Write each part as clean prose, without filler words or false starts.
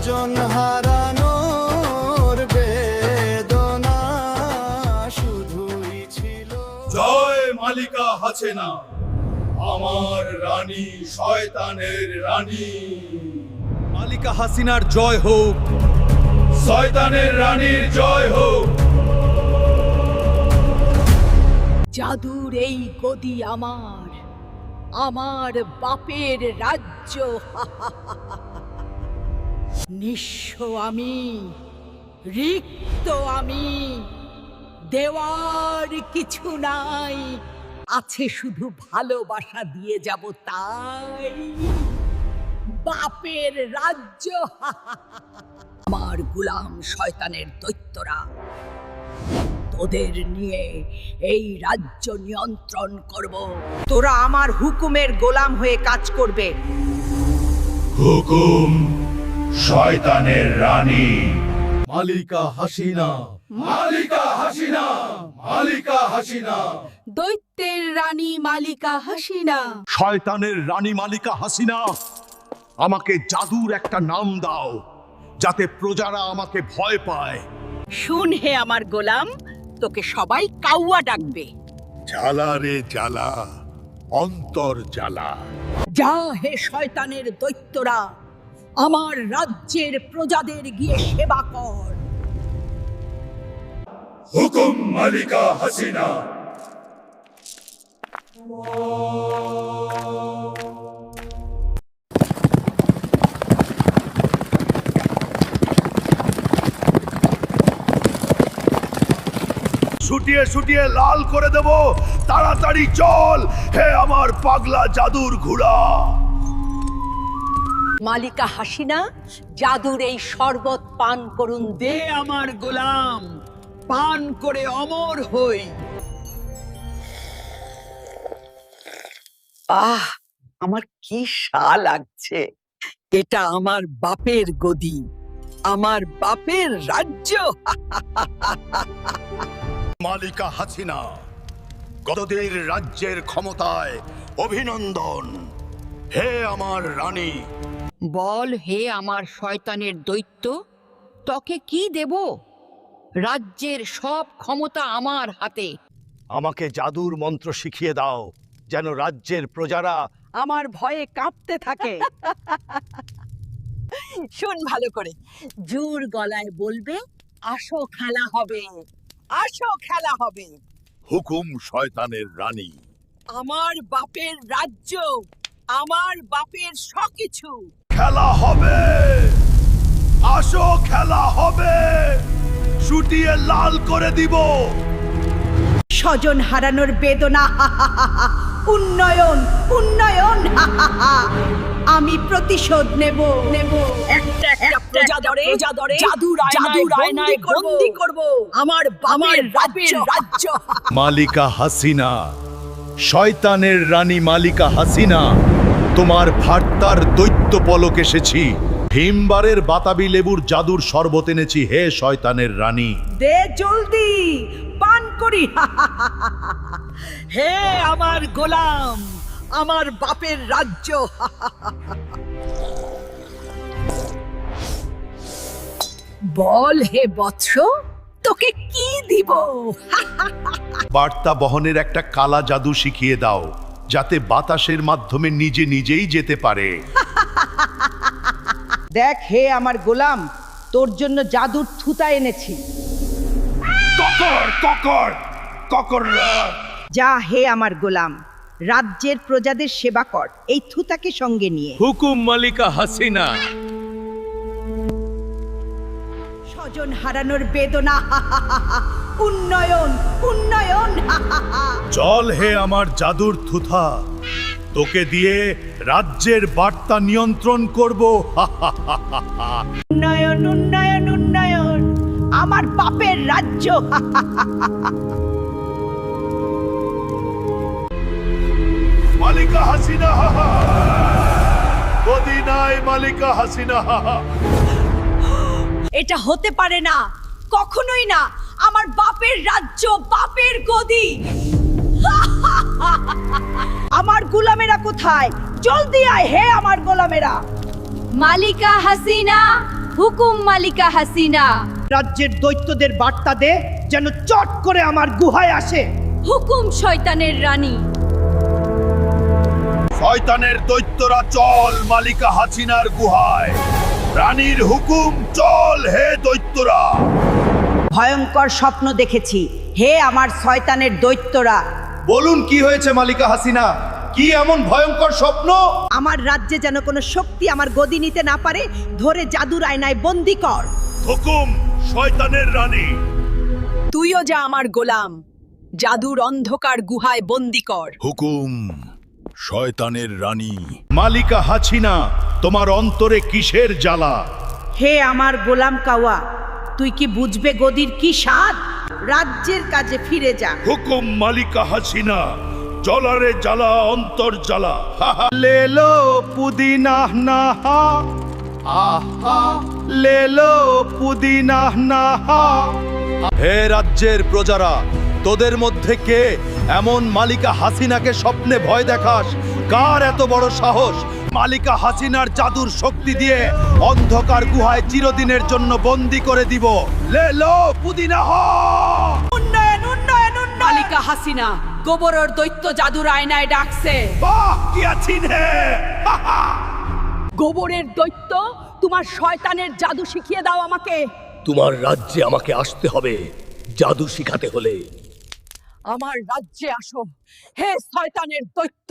স্বজন হারানোর বেদনা শুধুই ছিল। জয় মালিকা হাসিনা, আমার রানী, শয়তানের রানী। মালিকা হাসিনার জয় হোক, শয়তানের রানীর জয় হোক। জাদুর এই গদি আমার, আমার বাপের রাজ্য। নিঃস্ব আমি, রিক্ত আমি, দেওয়ার কিছু নাই, আছে শুধু ভালোবাসা দিয়ে যাব তাই। বাপের রাজ্য। আমার গোলাম শয়তানের দৈত্যরা তোদের নিয়ে এই রাজ্য নিয়ন্ত্রণ করব। তোরা আমার হুকুমের গোলাম হয়ে কাজ করবে। হুকুম শয়তানের রানী। মালিকা হাসিনা, মালিকা হাসিনা, মালিকা হাসিনা। দৈত্যের রানী মালিকা হাসিনা। শয়তানের রানী মালিকা হাসিনা, আমাকে জাদুর একটা নাম দাও যাতে প্রজারা আমাকে ভয় পায়। শুন হে আমার গোলাম, তোকে সবাই কাউয়া ডাকবে। জ্বালা রে জ্বালা, অন্তর জ্বালা। যা হে শয়তানের দৈত্যরা, আমার রাজ্যের প্রজাদের গিয়ে সেবা কর। হুকুম মালিকা হাসিনা। ছুটিয়ে ছুটিয়ে লাল করে দেব, তাড়াতাড়ি চল হে আমার পাগলা জাদুর ঘোড়া। মালিকা হাসিনা, জাদুর এই শরবত পান করুন দে আমার গোলাম, পান করে অমর হই। আহ, আমার কি শা লাগছে। এটা আমার বাপের গদি, আমার বাপের রাজ্য। মালিকা হাসিনা, গদদের রাজ্যের ক্ষমতায় অভিনন্দন হে আমার রানী। বল হে আমার শয়তানের দৈত্য, তোকে কি দেব? রাজ্যের সব ক্ষমতা আমার হাতে। আমাকে জাদুর মন্ত্র শিখিয়ে দাও যেন রাজ্যের প্রজারা আমার ভয়ে কাঁপতে থাকে। শোন ভালো করে, জোর গলায় বলবে, আসো খেলা হবে, আসো খেলা হবে। হুকুম শয়তানের রানী। আমার বাপের রাজ্য, আমার বাপের সবকিছু। খেলা হবে, আসো খেলা হবে, ছুটিয়ে লাল করে দিব। স্বজন হারানোর বেদনা, উন্নয়ন উন্নয়ন। আমি প্রতিশোধ নেব নেব। একটা প্রজা দরে জাদুর আয়নায় বন্দী করব। আমার বাপের রাজ্য। মালিকা হাসিনা, শয়তানের রানী মালিকা হাসিনা, তোমার ভার্তার দৈত্য পলক এসেছি। ভীমবারের বাতাবি লেবুর জাদুর শরবত এনেছি হে শয়তানের রানী। দে জলদি, পান করি। হে আমার গোলাম, আমার বাপের রাজ্য। বল হে বৎস, তোকে কি দিব? বার্তা বহনের একটা কালা জাদু শিখিয়ে দাও যাতে বাতাসের মাধ্যমে নিজে নিজেই যেতে পারে। দেখ হে আমার গোলাম, তোর জন্য জাদুর থুতা এনেছি। ককর ককর ককর। যা হে আমার গোলাম, রাজ্যের প্রজাদের সেবা কর এই থুতাকে সঙ্গে নিয়ে। হুকুম মালিকা হাসিনা। স্বজন হারানোর বেদনা, উন্নয়ন উন্নয়ন। চল হে আমার জাদুর থুথা, তোকে দিয়ে রাজ্যের বার্তা নিয়ন্ত্রণ করব। উন্নয়ন উন্নয়ন উন্নয়ন, আমার বাপের রাজ্য। মালিকা হাসিনা, গদি নাই মালিকা হাসিনা। এটা হতে পারে না, কখনোই না। আমার বাপের রাজ্য, বাপের গদি। আমার গোলামেরা কোথায়? জলদি আয় হে আমার গোলামেরা। মালিকা হাসিনা, হুকুম মালিকা হাসিনা। রাজ্যের দৈত্যদের বার্তা দে যেন চট করে আমার গুহায় আসে। হুকুম শয়তানের রানী। শয়তানের দৈত্যরা চল মালিকা হাসিনার গুহায়। রানীর হুকুম চল হে দৈত্যরা। ভয়ঙ্কর স্বপ্ন দেখেছি, হে আমার শয়তানের দৈত্যরা। বলুন কি হয়েছে মালিকা হাসিনা? কি এমন ভয়ঙ্কর স্বপ্ন? আমার রাজ্যে যেন কোনো শক্তি আমার গদি নিতে না পারে, ধরে জাদুর আয়নায় বন্দি কর। হুকুম শয়তানের রানী। তুইও যা আমার গোলাম, জাদুর অন্ধকার গুহায় বন্দি কর। হুকুম শয়তানের রানী। মালিকা হাসিনা, তোমার অন্তরে কিসের জ্বালা? হে আমার গোলাম কাওয়া, তুই কি বুঝবে গদির কি স্বাদ? রাজ্যের কাজে ফিরে যা। হুকুম মালিকা হাসিনা, জ্বলারে জ্বালা অন্তর জ্বালা। লেলো পুদিনা নাহা, আহা লেলো পুদিনা নাহা। হে রাজ্যের প্রজারা, তোদের মধ্যে কে এমন মালিকা হাসিনাকে স্বপ্নে ভয় দেখাস? কার এত বড় সাহস মালিকা হাসিনার জাদুর শক্তি দিয়ে অন্ধকার গুহায় চিরদিনের জন্য বন্দি করে দিব? লেলো পুদিনা হা। উন্নয়ন উন্নয়ন উন্নয়ন। মালিকা হাসিনা গোবরের দৈত্য জাদুর আয়নায় ডাকছে। বাহ কি আছিন হে। গোবরের দৈত্য, তোমার শয়তানের জাদু শিখিয়ে দাও আমাকে। তোমার রাজ্যে আমাকে আসতে হবে জাদু শিখাতে হলে। আমার রাজ্যে আসো হে শয়তানের দৈত্য।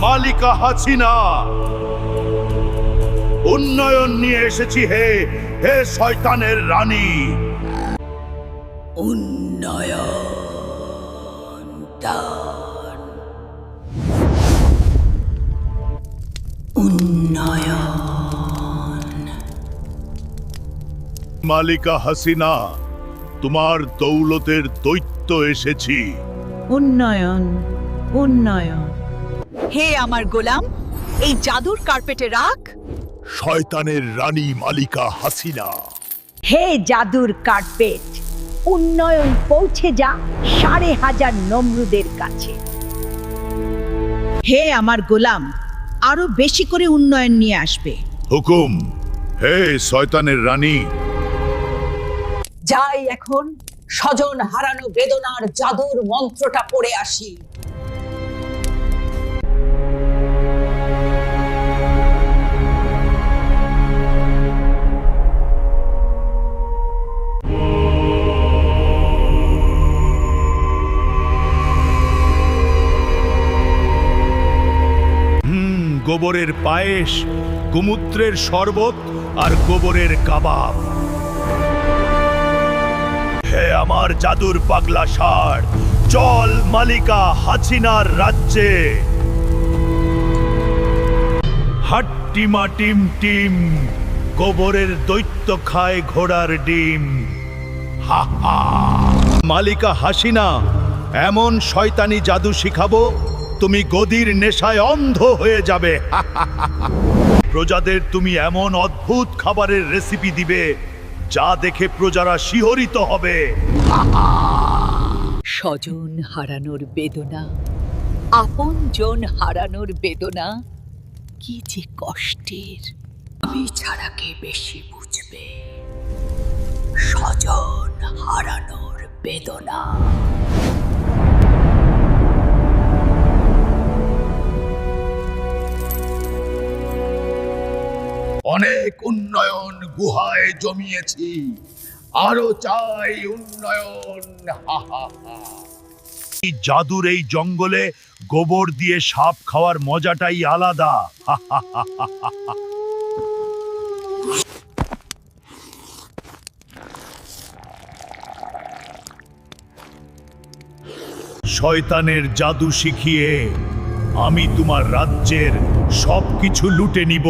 মালিকা হাসিনা, উন্নয়ন নিয়ে এসেছি হে হে শয়তানের রানী। মালিকা হাসিনা, তোমার দৌলতের দৈত্য এসেছি। উন্নয়ন উন্নয়ন। হে আমার গোলাম, এই জাদুর কার্পেটে রাখ। শয়তানের রানী মালিকা হাসিনা। হে জাদুর কার্পেট, উন্নয়ন পৌঁছে যা 5,500 নমরুদের কাছে। হে আমার গোলাম, আরো বেশি করে উন্নয়ন নিয়ে আসবে। হুকুম হে শয়তানের রানী। যাই এখন স্বজন হারানো বেদনার জাদুর মন্ত্রটা পড়ে আসি। গোবরের পায়েস, গোমূত্রের শরবত আর গোবরের কাবাব। হে আমার জাদুর পাগলা ষাঁড়, চল মালিকা হাসিনার রাজ্যে। হাট্টিমা টিম টিম, গোবরের দৈত্য খায় ঘোড়ার ডিম। হা হা। মালিকা হাসিনা, এমন শয়তানি জাদু শিখাবো তুমি গদির নেশায় অন্ধ হয়ে যাবে। প্রজাদের তুমি এমন অদ্ভুত খাবারের রেসিপি দিবে যা দেখে প্রজারা শিহরিত হবে। স্বজন হারানোর বেদনা, আপন জন হারানোর বেদনা কি যে কষ্টের। আমি ছাড়া কে বেশি বুঝবে স্বজন হারানোর বেদনা। অনেক উন্নয়ন গুহায় জমিয়েছি, আরো চাই উন্নয়ন। এই জাদুর এই জঙ্গলে গোবর দিয়ে সাপ খাওয়ার মজাটাই আলাদা। শয়তানের জাদু শিখিয়ে আমি তোমার রাজ্যের সবকিছু লুটে নিব।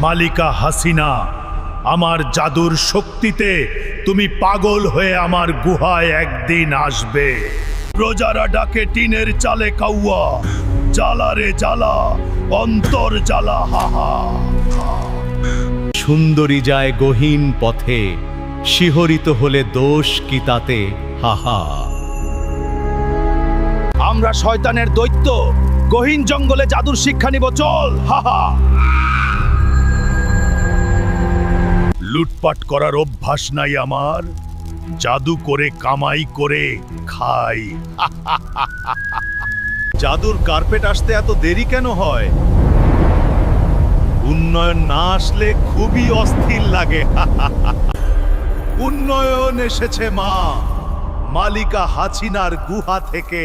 মালিকা হাসিনা, আমার জাদুর শক্তিতে তুমি পাগল হয়ে আমার গুহায় একদিন আসবে। প্রজারা ডাকে টিনের চালে কাউয়া, জ্বালা রে জ্বালা অন্তর জ্বালা। হাহা। সুন্দরী যায় গহীন পথে, শিহরিত হলে দোষ কি তাতে? হাহা। আমরা শয়তানের দৈত্য, গহীন জঙ্গলে জাদুর শিক্ষা নিব, চল। হাহা। লুটপাট করার অভ্যাস নাই আমার, জাদু করে কামাই করে খাই। জাদুর কার্পেট আসতে এত দেরি কেন হয়? উন্নয়ন না আসলে খুবই অস্থির লাগে। উন্নয়ন এসেছে মা, মালিকা হাসিনার গুহা থেকে।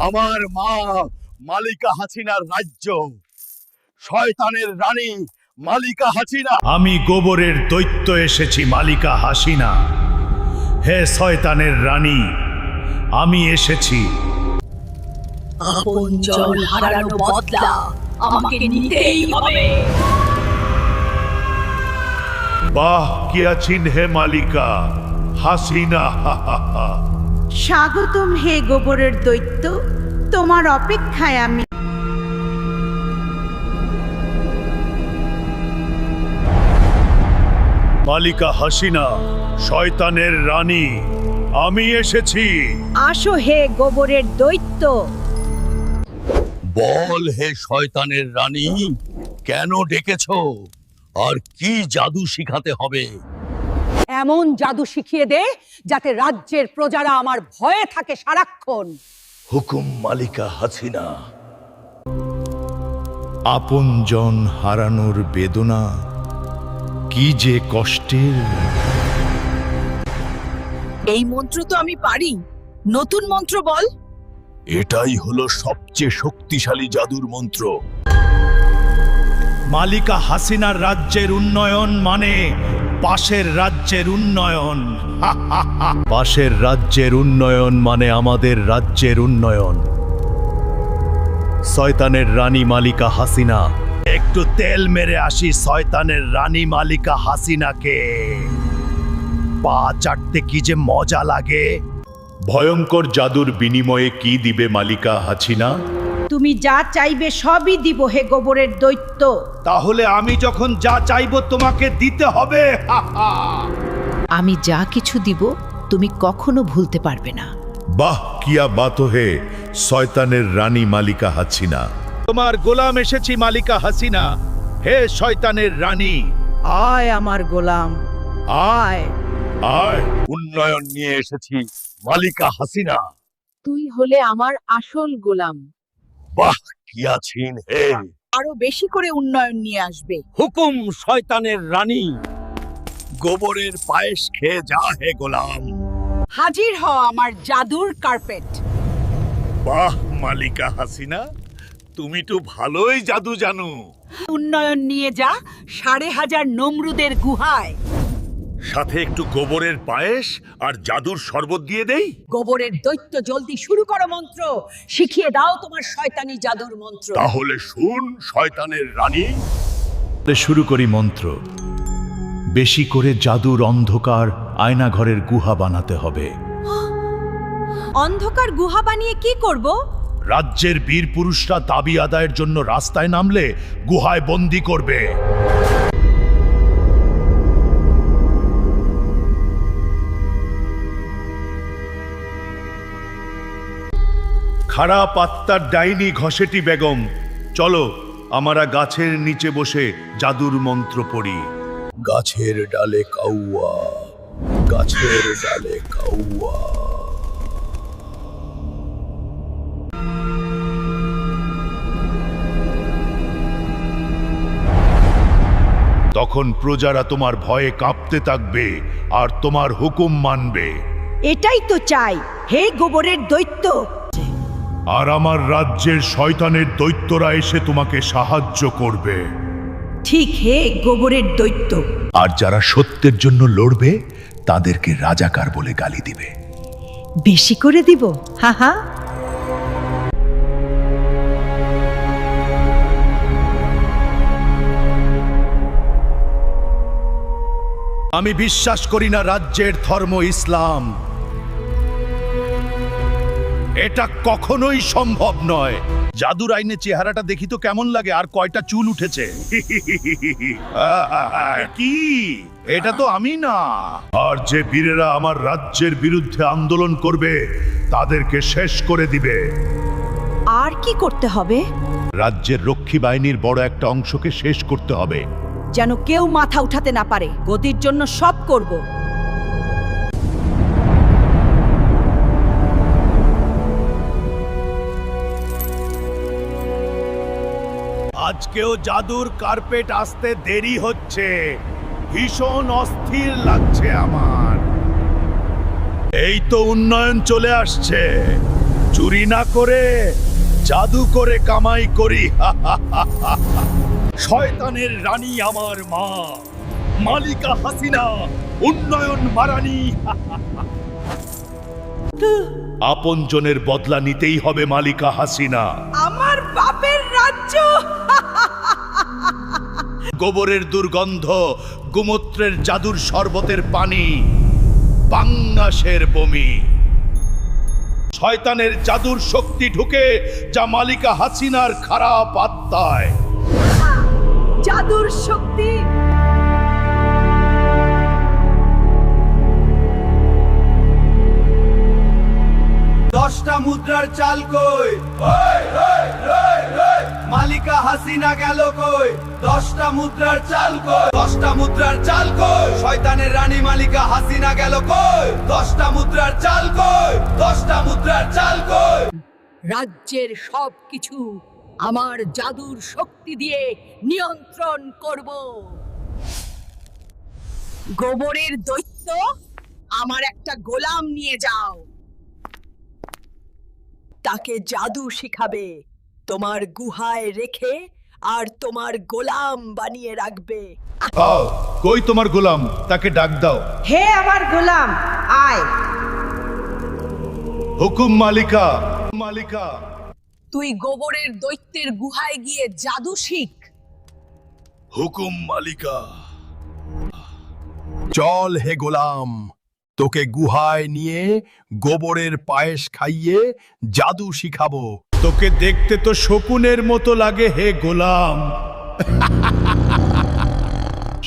আমার মা মালিকা হাসিনার রাজ্য, শয়তানের রানী মালিকা হাসিনা। আমি গোবরের দৈত্য এসেছি মালিকা হাসিনা। হে শয়তানের রানী, আমি এসেছি। আপনজন হারানো বদলা আমাকে নিতেই হবে। বাহ, কি আছেন হে মালিকা হাসিনা। স্বাগতম হে গোবরের দৈত্য, তোমার অপেক্ষায় আমি। মালিকা হাসিনা, শয়তানের রানী, আমি এসেছি। আসো হে গোবরের দৈত্য। বল হে শয়তানের রানী, কেন ডেকেছো? আর কি জাদু শিখাতে হবে? এমন জাদু শিখিয়ে দে যাতে রাজ্যের প্রজারা আমার ভয়ে থাকে সারাক্ষণ। হুকুম মালিকা হাসিনা। আপনজন হারানোর বেদনা কি যে কষ্টের। এই মন্ত্র তো আমি পারি, নতুন মন্ত্র বল। এটাই হলো সবচেয়ে শক্তিশালী জাদুর মন্ত্র। মালিকা হাসিনার রাজ্যের উন্নয়ন মানে পাশের রাজ্যের উন্নয়ন। পাশের রাজ্যের উন্নয়ন মানে আমাদের রাজ্যের উন্নয়ন। শয়তানের রানী মালিকা হাসিনা। একটু তেল মেরে আসি শয়তানের রানী মালিকা হাসিনাকে। পা চাটতে কি যে মজা লাগে। ভয়ঙ্কর জাদুর বিনিময়ে কি দিবে মালিকা হাসিনা? তুমি যা চাইবে সবই দিব হে গোবরের দৈত্য। তাহলে আমি যখন যা চাইবো তোমাকে দিতে হবে। আমি যা কিছু দিব তুমি কখনো ভুলতে পারবে না। বাহ, কিয়া বাত হে শয়তানের রানী মালিকা হাসিনা। তোমার গোলাম এসেছি মালিকা হাসিনা। হে শয়তানের রানী, আয় আমার গোলাম, আয়। আয়। উন্নয়ন নিয়ে এসেছি মালিকা হাসিনা। তুই হলে আমার আসল গোলাম। বাহ, কি আছেন হে। আরো বেশি করে উন্নয়ন নিয়ে আসবে। হুকুম শয়তানের রানী। গোবরের পায়েস খেয়ে যা হে গোলাম। হাজির হ আমার জাদুর কার্পেট। বাহ মালিকা হাসিনা, তুমি তো ভালোই জাদু জানো। উন্নয়ন নিয়ে যা 5,500 নমরুদের গুহায়। সাথে একটু গোবরের পায়েস আর জাদুর শরবত দিয়ে দেই। গোবরের দৈত্য, জলদি শুরু করো মন্ত্র। শিখিয়ে দাও তোমার শয়তানি জাদুর মন্ত্র। তাহলে শুন শয়তানের রানী। শুরু করি মন্ত্র। বেশি করে জাদুর অন্ধকার আয়নাঘরের গুহা বানাতে হবে। অন্ধকার গুহা বানিয়ে কি করব? রাজ্যের বীর পুরুষরা দাবি আদায়ের জন্য রাস্তায় নামলে গুহায় বন্দি করবে। খারাপ আত্মার ডাইনি ঘসেটি বেগম, চলো আমরা গাছের নিচে বসে জাদুর মন্ত্র পড়ি। গাছের ডালে কাউয়া, গাছের ডালে কাউয়া। তখন প্রজারা তোমার ভয়ে কাঁপতে থাকবে আর তোমার হুকুম মানবে। এটাই তো চাই হে গোবরের দৈত্য। আর আমার রাজ্যের শয়তানের দৈত্যরা এসে তোমাকে সাহায্য করবে। ঠিক হে গোবরের দৈত্য। আর যারা সত্যের জন্য লড়বে তাদেরকে রাজাকার বলে গালি দিবে। বেশি করে দিব, হা হা। আমি বিশ্বাস করি না রাজ্যের ধর্ম ইসলাম। এটা কখনোই সম্ভব নয়। জাদুর আইনে চেহারাটা দেখি তো কেমন লাগে, আর কয়টা চুল উঠেছে। কি এটা তো আমি না। আর যে বীরেরা আমার রাজ্যের বিরুদ্ধে আন্দোলন করবে তাদেরকে শেষ করে দিবে। আর কি করতে হবে? রাজ্যের রক্ষী বাহিনীর বড় একটা অংশকে শেষ করতে হবে। যেন কেউ মাথা উঠাতে না পারে। গদির জন্য সব করব। আজকেও জাদুর কার্পেট আসতে দেরি হচ্ছে, ভীষণ অস্থির লাগছে আমার। এই তো উন্নয়ন চলে আসছে, চুরি না করে জাদু করে কামাই করি। শয়তানের রানী আমার মা মালিকা হাসিনা, উন্নয়ন মারানি। আপনজনের বদলা নিতেই হবে মালিকা হাসিনা। আমার বাপের রাজ্য। গোবরের দুর্গন্ধ, গোমূত্রের জাদুর শরবতের পানি, পাঙ্গাসের বমি, শয়তানের জাদুর শক্তি ঢুকে যা মালিকা হাসিনার খারাপ আত্মায়। জাদুর শক্তি। দশটা মুদ্রার চাল কই? মালিকা হাসিনা গেল কই? 10টা মুদ্রার চাল কই? 10টা মুদ্রার চাল কই? শয়তানের রানী মালিকা হাসিনা গেল কই? 10টা মুদ্রার চাল কই? 10টা মুদ্রার চাল কই? রাজ্যের সব কিছু আমার জাদুর শক্তি দিয়ে নিয়ন্ত্রণ করব। গোবরের দৈত্য, আমার একটা গোলাম নিয়ে যাও। তাকে জাদু শিখাবে, তোমার গুহায় রেখে আর তোমার গোলাম বানিয়ে রাখবে। কই তোমার গোলাম? তাকে ডাক দাও। হে আমার গোলাম, আয়। হুকুম মালিকা। মালিকা, তুই গোবরের দৈত্যের গুহায় গিয়ে জাদু শিখ। হুকুম মালিকা। চল হে গোলাম, তোকে গুহায় নিয়ে গোবরের পায়েস খাইয়ে জাদু শিখাবো। তোকে দেখতে তো শকুনের মতো লাগে হে গোলাম।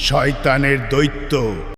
শয়তানের দৈত্য,